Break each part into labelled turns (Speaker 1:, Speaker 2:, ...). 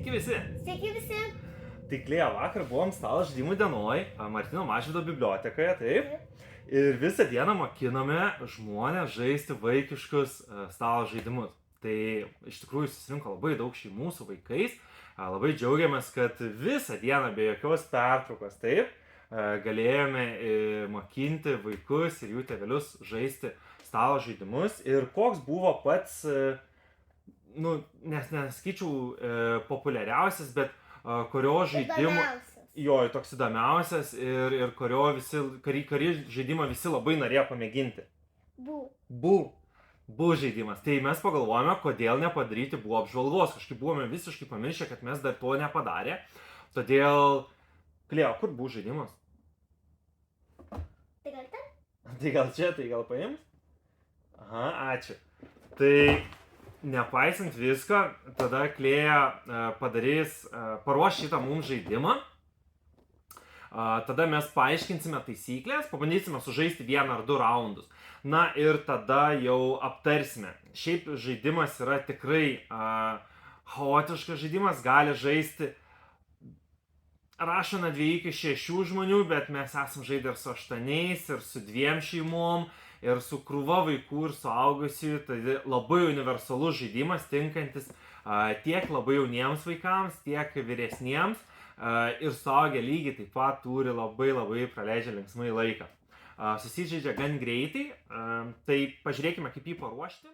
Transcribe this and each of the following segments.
Speaker 1: Sveiki visi.
Speaker 2: Sveiki visi.
Speaker 1: Tai Klėja, vakar buvom stalo žaidimų dienoj Martyno Mažvydo bibliotekoje, taip. Ir visą dieną mokinome žmonės žaisti vaikiškus stalo žaidimus. Tai iš tikrųjų susirinko labai daug šeimų su vaikais. Labai džiaugiamės, kad visą dieną be jokios pertraukos, taip, galėjome mokinti vaikus ir jų tėvelius žaisti stalo žaidimus. Ir koks buvo pats, nesakyčiau populiariausias, bet kurio žaidimo... Jo, toks įdomiausias ir kurį žaidimą visi labai norėjo pamėginti. Bu žaidimas. Tai mes pagalvojame, kodėl nepadaryti bu apžvalgos. Kažkaip buvome visiškai pamiršę, kad mes dar to nepadarė. Todėl... Klėja, kur bu žaidimas?
Speaker 2: Tai gal ten?
Speaker 1: Tai gal čia, tai gal paims? Aha, ačiū. Tai nepaisant visko, tada Klėja paruoš šitą mums žaidimą. Tada mes paaiškinsime taisyklės, pabandysime sužaisti 1 ar 2 raundus. Na ir tada jau aptarsime. Šiaip žaidimas yra tikrai chaotiškas žaidimas, gali žaisti rašo nuo 2 iki 6 žmonių, bet mes esam žaidę ir su 8 ir su 2 šeimom, ir su krūva vaikų ir suaugusių. Tai labai universalus žaidimas, tinkantis tiek labai jauniems vaikams, tiek vyresniems. Ir suaugę lygiai taip pat turi labai praleidžia linksmai laiką. Susižaidžia gan greitai, tai pažiūrėkime, kaip jį paruošti.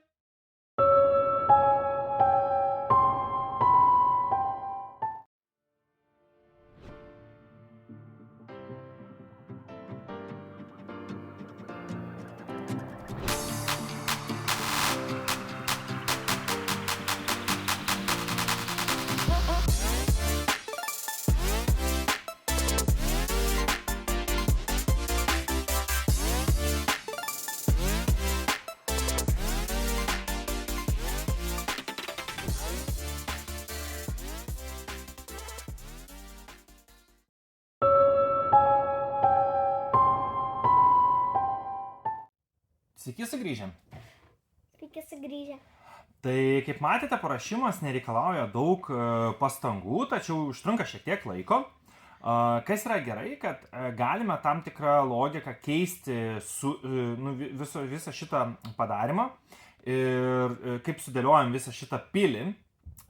Speaker 1: Sveiki sugrįžę.
Speaker 2: Sveiki sugrįžę.
Speaker 1: Tai kaip matėte, paruošimas nereikalauja daug pastangų, tačiau užtrunka šiek tiek laiko. Kas yra gerai, kad galime tam tikrą logiką keisti visą šitą padarymą ir kaip sudėliojam visą šitą pilį.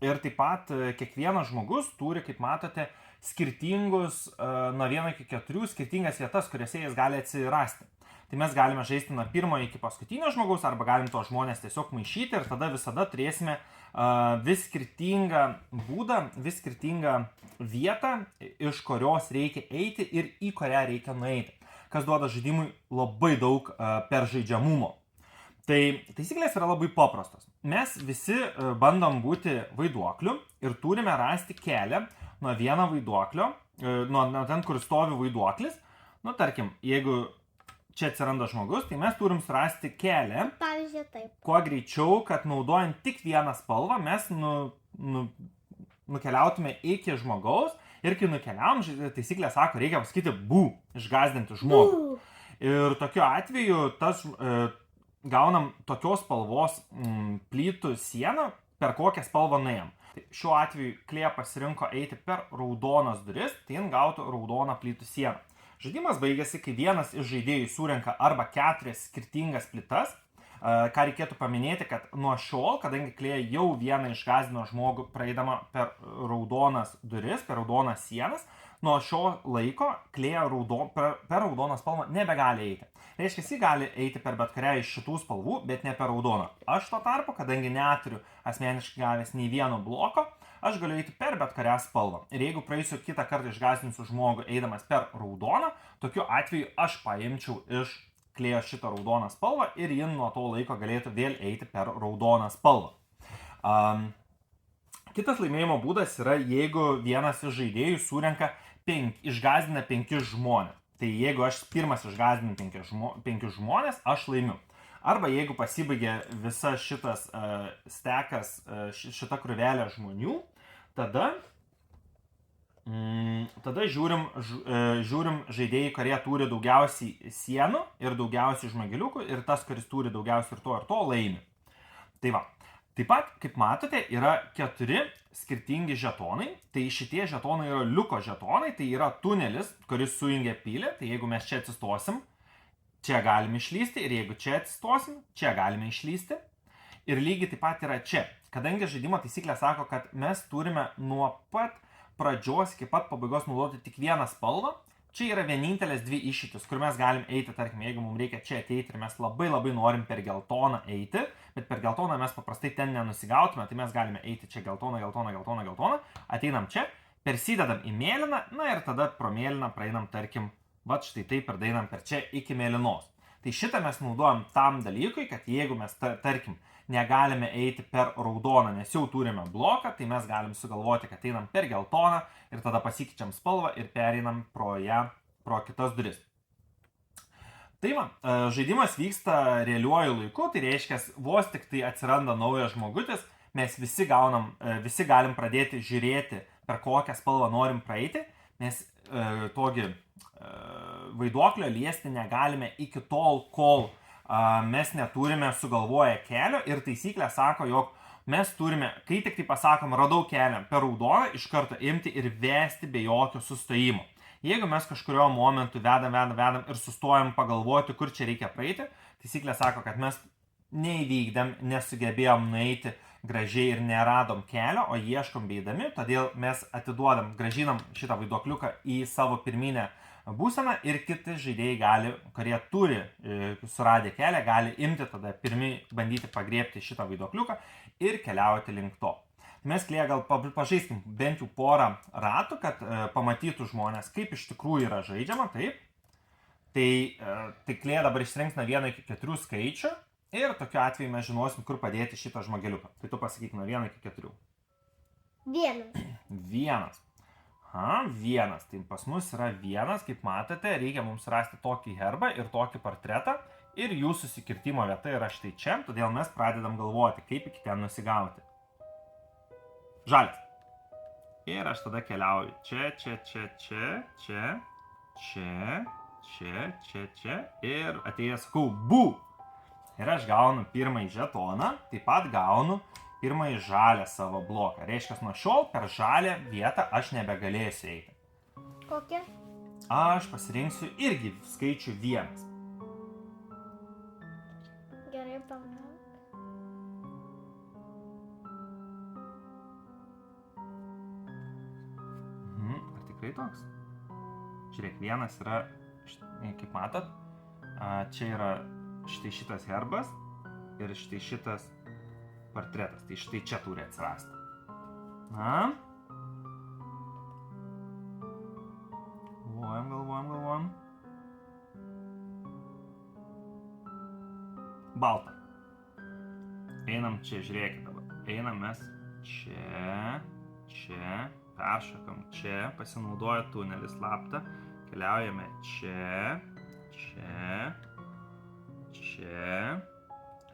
Speaker 1: Ir taip pat kiekvienas žmogus turi, kaip matote, skirtingus nuo 1 iki 4 skirtingas vietas, kuriuose jis gali atsirasti. Tai mes galime žaisti nuo 1 iki paskutinio žmogaus, arba galim to žmonės tiesiog maišyti ir tada visada turėsime vis skirtingą būdą, vis skirtingą vietą, iš kurios reikia eiti ir į kurią reikia nueiti. Kas duoda žaidimui labai daug peržaidžiamumo. Tai taisyklės yra labai paprastos. Mes visi bandom būti vaiduokliu ir turime rasti kelią nuo vieno vaiduoklio, nuo ten, kur stovi vaiduoklis. Tarkim, jeigu čia atsiranda žmogus, tai mes turim surasti kelią.
Speaker 2: Pavyzdžiui, taip.
Speaker 1: Kuo greičiau, kad naudojant tik vieną spalvą, mes nukeliautume iki žmogaus. Ir kai nukeliavom, taisyklė sako, reikia pasakyti bu, išgąsdinti žmogų. Ir tokiu atveju gaunam tokios spalvos plytų sieną, per kokią spalvą nuėjom. Tai šiuo atveju Klėja pasirinko eiti per raudonas duris, tai jin gautų raudoną plytų sieną. Žaidimas baigėsi, kai vienas iš žaidėjų surenka arba 4 skirtingas plytas. Ką reikėtų paminėti, kad nuo šiol, kadangi Klėja jau vieną išgąsdino žmogų praeidama per raudonas duris, per raudonas sienas, nuo šio laiko Klėja per raudoną spalvą nebegali eiti. Reiškia, jis gali eiti per bet kurią iš šitų spalvų, bet ne per raudoną. Aš tuo tarpu, kadangi neturiu asmeniškai gavęs nei vieno bloko, aš galiu eiti per bet kurią spalvą. Ir jeigu praeisiu kitą kartą išgąsdinsiu žmogų eidamas per raudoną, tokiu atveju aš paimčiau iš Klėjos šitą raudoną spalvą ir jin nuo to laiko galėtų vėl eiti per raudoną spalvą. Kitas laimėjimo būdas yra, jeigu vienas iš žaidėjų surenka išgąsdina 5 žmonės. Tai jeigu aš pirmas išgąsdinu 5 žmonės, aš laimiu. Arba jeigu pasibaigė visa šitas stekas, šita krūvelė žmonių, tada žiūrim žaidėjai, kurie turi daugiausiai sienų ir daugiausiai žmogeliukų, ir tas, kuris turi daugiausiai ir to laimi. Tai va. Taip pat, kaip matote, yra 4 skirtingi žetonai. Tai šitie žetonai yra liuko žetonai, tai yra tunelis, kuris sujungia pilį. Tai jeigu mes čia atsistosim, čia galime išlysti ir jeigu čia atsistosim, čia galime išlysti. Ir lygiai taip pat yra čia. Kadangi žaidimo taisyklė sako, kad mes turime nuo pat pradžios iki pat pabaigos naudoti tik vieną spalvą, čia yra vienintelės 2 išeitis, kur mes galim eiti, tarkim, jeigu mums reikia čia ateiti ir mes labai norim per geltoną eiti, bet per geltoną mes paprastai ten nenusigautume, tai mes galime eiti čia geltoną, ateinam čia, persidedam į mėlyną, na ir tada pro mėlyną praeinam, tarkim, vat štai taip ir dainam per čia iki mėlynos. Tai šitą mes naudojam tam dalykui, kad jeigu mes, tarkim, negalime eiti per raudoną, nes jau turime bloką, tai mes galim sugalvoti, kad einam per geltoną ir tada pasikeičiam spalvą ir pereinam pro ją, pro kitas duris. Tai va, žaidimas vyksta realiuoju laiku, tai reiškia, vos tik tai atsiranda naujas žmogutis, mes visi galim pradėti žiūrėti, per kokią spalvą norim praeiti, nes togi vaiduoklio liesti negalime iki tol, kol mes neturime sugalvoję kelio ir taisyklė sako, jog mes turime, kai tik tai pasakom, radau kelią per raudoną, iš karto imti ir vesti be jokio sustojimo. Jeigu mes kažkurio momentu vedam ir sustojam pagalvoti, kur čia reikia praeiti, taisyklė sako, kad mes neįvykdėm, nesugebėjom nueiti gražiai ir neradom kelio, o ieškom beidami, todėl mes atiduodam, grąžinam šitą vaiduokliuką į savo pirminę būseną ir kiti žaidėjai gali, kurie turi suradę kelią, gali imti tada pirmi bandyti pagriebti šitą vaiduokliuką ir keliauti link to. Mes Klėja gal pažaiskim bent jau porą ratų, kad pamatytų žmonės, kaip iš tikrųjų yra žaidžiama, taip. Tai Klėja dabar išsirinks nuo 1 iki 4 skaičių ir tokiu atveju mes žinosim, kur padėti šitą žmogeliuką. Tai tu pasakyk nuo 1 iki 4.
Speaker 2: 1.
Speaker 1: 1. 1. Tai pas mus yra 1, kaip matote, reikia mums rasti tokį herbą ir tokį portretą ir jų susikirtimo vieta yra štai čia, todėl mes pradedam galvoti, kaip iki ten nusigauti. Žalis. Ir aš tada keliauju čia ir atėjęs sakau bū. Ir aš gaunu pirmąjį žetoną, taip pat gaunu pirmąjį žalę savo bloką. Reiškia, nuo šiol per žalę vietą aš nebegalėsiu eiti.
Speaker 2: Kokia?
Speaker 1: Aš pasirinksiu irgi skaičių 1.
Speaker 2: Gerai, palauk.
Speaker 1: Ar tikrai toks? Žiūrėk, 1 yra, kaip matot, čia yra štai šitas herbas ir štai šitas portretas. Tai štai čia turi atsirasti. Na? Galvojam. Balta. Einam čia, žiūrėkit dabar. Einam mes čia, peršokam čia, pasinaudoja tunelį slaptą, keliaujame čia,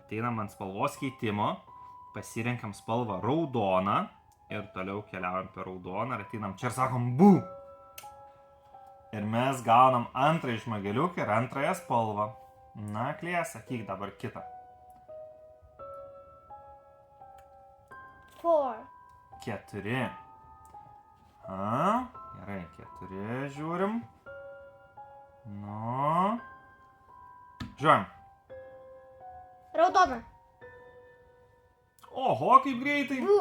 Speaker 1: ateinam ant spalvos keitimo, pasirenkam spalvą raudoną ir toliau keliaujam per raudoną ir ateinam čia ir sakom bū. Ir mes gaunam antrąjį žmogeliuką ir antrąją spalvą. Na, Klėja, sakyk dabar kitą. 4. Gerai, 4 žiūrim. Nu. Žiūrim.
Speaker 2: Raudona.
Speaker 1: Oho, kaip greitai.
Speaker 2: Bū.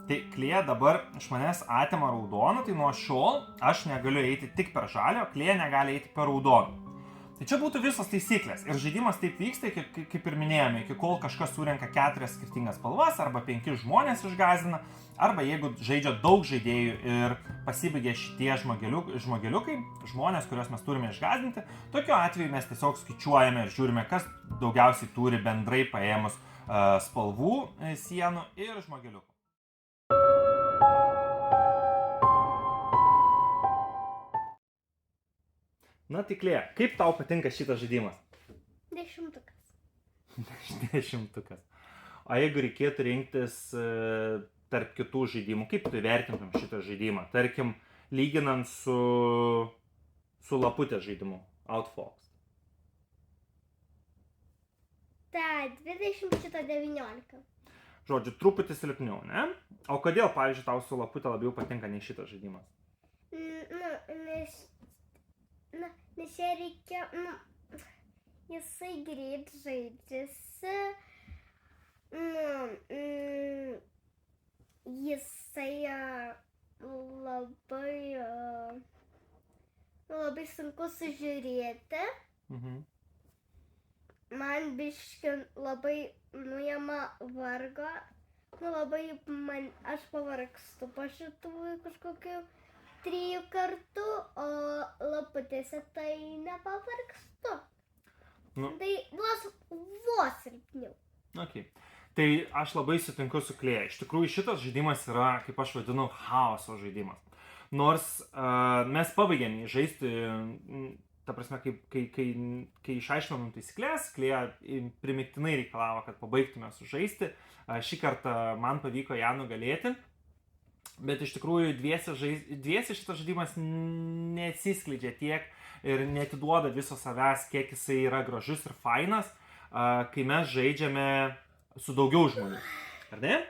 Speaker 1: Tai Klėja dabar iš manęs atima raudoną, tai nuo šiol aš negaliu eiti tik per žalį, o Klėja negali eiti per raudoną. Tai čia būtų visos taisyklės. Ir žaidimas taip vyksta, kaip ir minėjome, iki kol kažkas surenka 4 skirtingas spalvas, arba 5 žmonės išgąsdina, arba jeigu žaidžia daug žaidėjų ir pasibaigia šitie žmogeliukai, žmonės, kuriuos mes turime išgąsdinti, tokiu atveju mes tiesiog skaičiuojame ir žiūrime, kas daugiausiai turi bendrai paėmus spalvų, sienų ir žmogeliukų. Na, tai Klėja, kaip tau patinka šitas žaidimas?
Speaker 2: 10.
Speaker 1: 10. O jeigu reikėtų rinktis tarp kitų žaidimų, kaip tu įvertintum šitą žaidimą? Tarkim, lyginant su laputės žaidimu, Outfox.
Speaker 2: Ta 20, šito 19.
Speaker 1: žodžiu, truputį silpniau, ne? O kodėl, pavyzdžiui, tau su lapute labiau patinka nei šitas žaidimas?
Speaker 2: Nes jie reikia, jisai greit žaidžiasi, jisai labai sunku sužiūrėti. Man biški labai nuima vargo, aš pavargstu po šitų kažkokių 3 kartų, o laputėse tai nepavargstu. Tai vos silpniau.
Speaker 1: Okay. Tai aš labai sutinku su Klėja. Iš tikrųjų, šitas žaidimas yra, kaip aš vadinu, chaoso žaidimas. Nors mes pabaigėm jį žaisti, ta prasme, kai išaiškinom taisyklės, Klėja primiktinai reikalavo, kad pabaigtume sužaisti. Šį kartą man pavyko ją nugalėti. Bet iš tikrųjų dviese šitas žaidimas nesiskleidžia tiek ir netiduoda viso savęs, kiek jisai yra gražus ir fainas, kai mes žaidžiame su daugiau žmonių. Ar ne?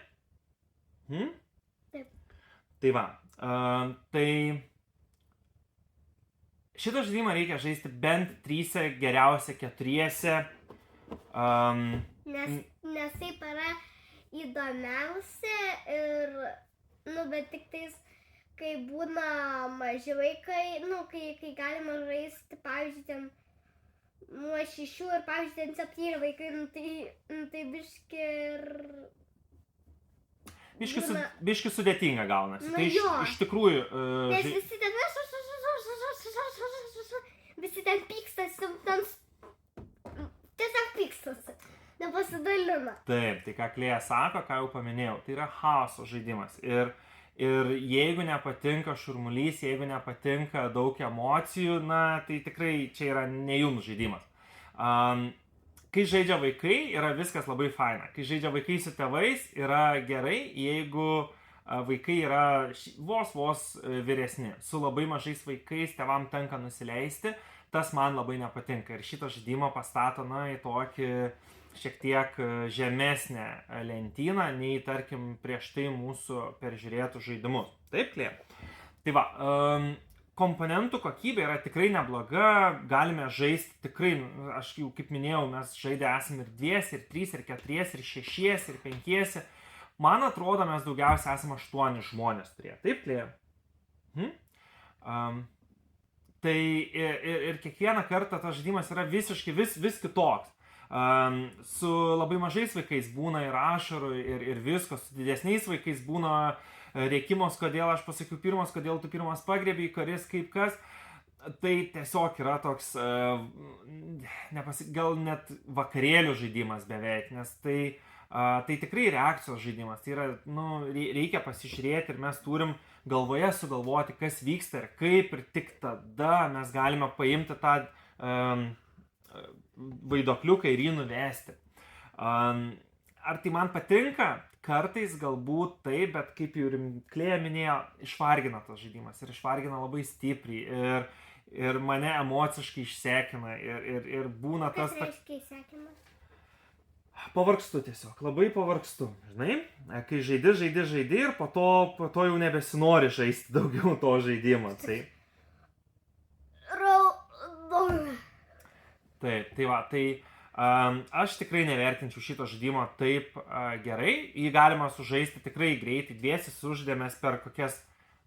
Speaker 2: Taip.
Speaker 1: Tai va. Tai šitą žaidimą reikia žaisti bent 3, geriausia 4.
Speaker 2: Nes taip yra įdomiausia ir, bet tik tais, kai būna maži vaikai, kai galima žaisti, pavyzdžiui, ten nuo 6 ir, pavyzdžiui, ten 7 vaikai, tai biški ir...
Speaker 1: Biški sudėtinga gaunasi. Tai iš tikrųjų...
Speaker 2: Nes visi ten pykstasi, tiesiog pykstasi, nepasidalina.
Speaker 1: Taip, tai ką Klėja sako, ką jau paminėjau, tai yra chaoso žaidimas. Ir jeigu nepatinka šurmulys, jeigu nepatinka daug emocijų, tai tikrai čia yra ne jums žaidimas. Kai žaidžia vaikai, yra viskas labai faina. Kai žaidžia vaikai su tėvais, yra gerai, jeigu vaikai yra vos vyresni. Su labai mažais vaikais tėvam tenka nusileisti, tas man labai nepatinka. Ir šitą žaidimą pastato į tokį šiek tiek žemesnę lentyną, nei, tarkim, prieš tai mūsų peržiūrėtų žaidimus. Taip, Klėja? Tai va, komponentų kokybė yra tikrai nebloga, galime žaisti tikrai, aš jau kaip minėjau, mes žaidę esame ir 2, ir 3, ir 4, ir 6, ir 5. Man atrodo, mes daugiausiai esame 8 žmonės turėję. Taip, Klėja? Tai ir kiekvieną kartą tas žaidimas yra visiškai vis kitoks. Su labai mažais vaikais būna ir ašarų, ir visko, su didesniais vaikais būna rėkimos, kodėl aš pasakiau pirmas, kodėl tu pirmas pagrėbei, kuris kaip kas. Tai tiesiog yra toks, gal net vakarėlių žaidimas beveik, nes tai tikrai reakcijos žaidimas. Tai yra, reikia pasižiūrėti ir mes turim galvoje sugalvoti, kas vyksta ir kaip, ir tik tada mes galime paimti tą vaidokliuką ir jį nuvesti. Ar tai man patinka? Kartais galbūt taip, bet kaip jau ir Klėja minėjo, išvargina tas žaidimas ir išvargina labai stipriai ir mane emociškai išsekina ir būna tas...
Speaker 2: Kas reiškia išsekina?
Speaker 1: Pavargstu tiesiog, labai pavargstu, žinai, kai žaidi ir po to jau nebesinori žaisti daugiau to žaidimo, tai... Taip, tai va, tai aš tikrai nevertinčiau šito žaidimo taip gerai, jį galima sužaisti tikrai greitai, 2 sužaidėmės per kokias,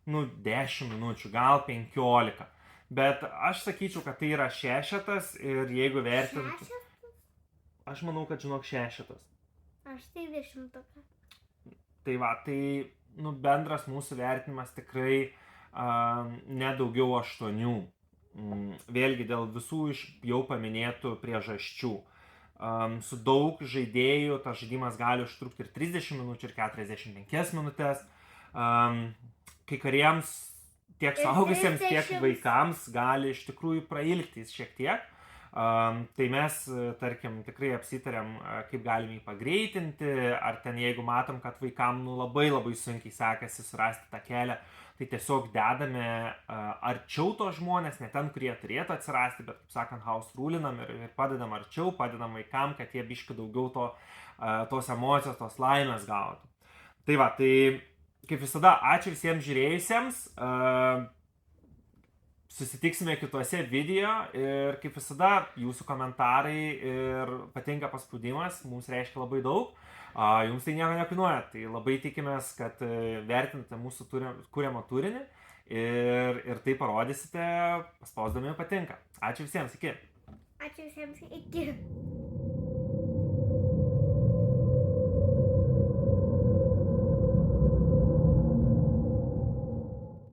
Speaker 1: 10 minučių, gal 15, bet aš sakyčiau, kad tai yra 6 ir jeigu vertintų...
Speaker 2: 6?
Speaker 1: Aš manau, kad žinok 6.
Speaker 2: Aš tai 10.
Speaker 1: Tai va, tai bendras mūsų vertinimas tikrai nedaugiau 8. Vėlgi dėl visų iš jau paminėtų priežasčių. Su daug žaidėjų tas žaidimas gali užtrukti ir 30 minučių, ir 45 minutės. Kai kuriems tiek suaugusiems, tiek vaikams gali iš tikrųjų prailgti šiek tiek. Tai mes, tarkim, tikrai apsitarėm, kaip galim jį pagreitinti, ar ten jeigu matom, kad vaikam labai labai sunkiai sekasi surasti tą kelią, tai tiesiog dedame arčiau to žmonės, ne ten, kurie turėtų atsirasti, bet, kaip sakant, house rulinam ir padedam arčiau, padedam vaikam, kad jie biški daugiau tos emocijos, tos laimės gautų. Tai va, tai kaip visada, ačiū visiems žiūrėjusiems. Susitiksime kituose video ir kaip visada jūsų komentarai ir patinka paspaudimas mums reiškia labai daug. Jums tai nieko nekainuoja, tai labai tikimės, kad vertinate mūsų kuriamą turinį ir tai parodysite paspausdami patinka. Ačiū visiems, iki.
Speaker 2: Ačiū visiems, iki.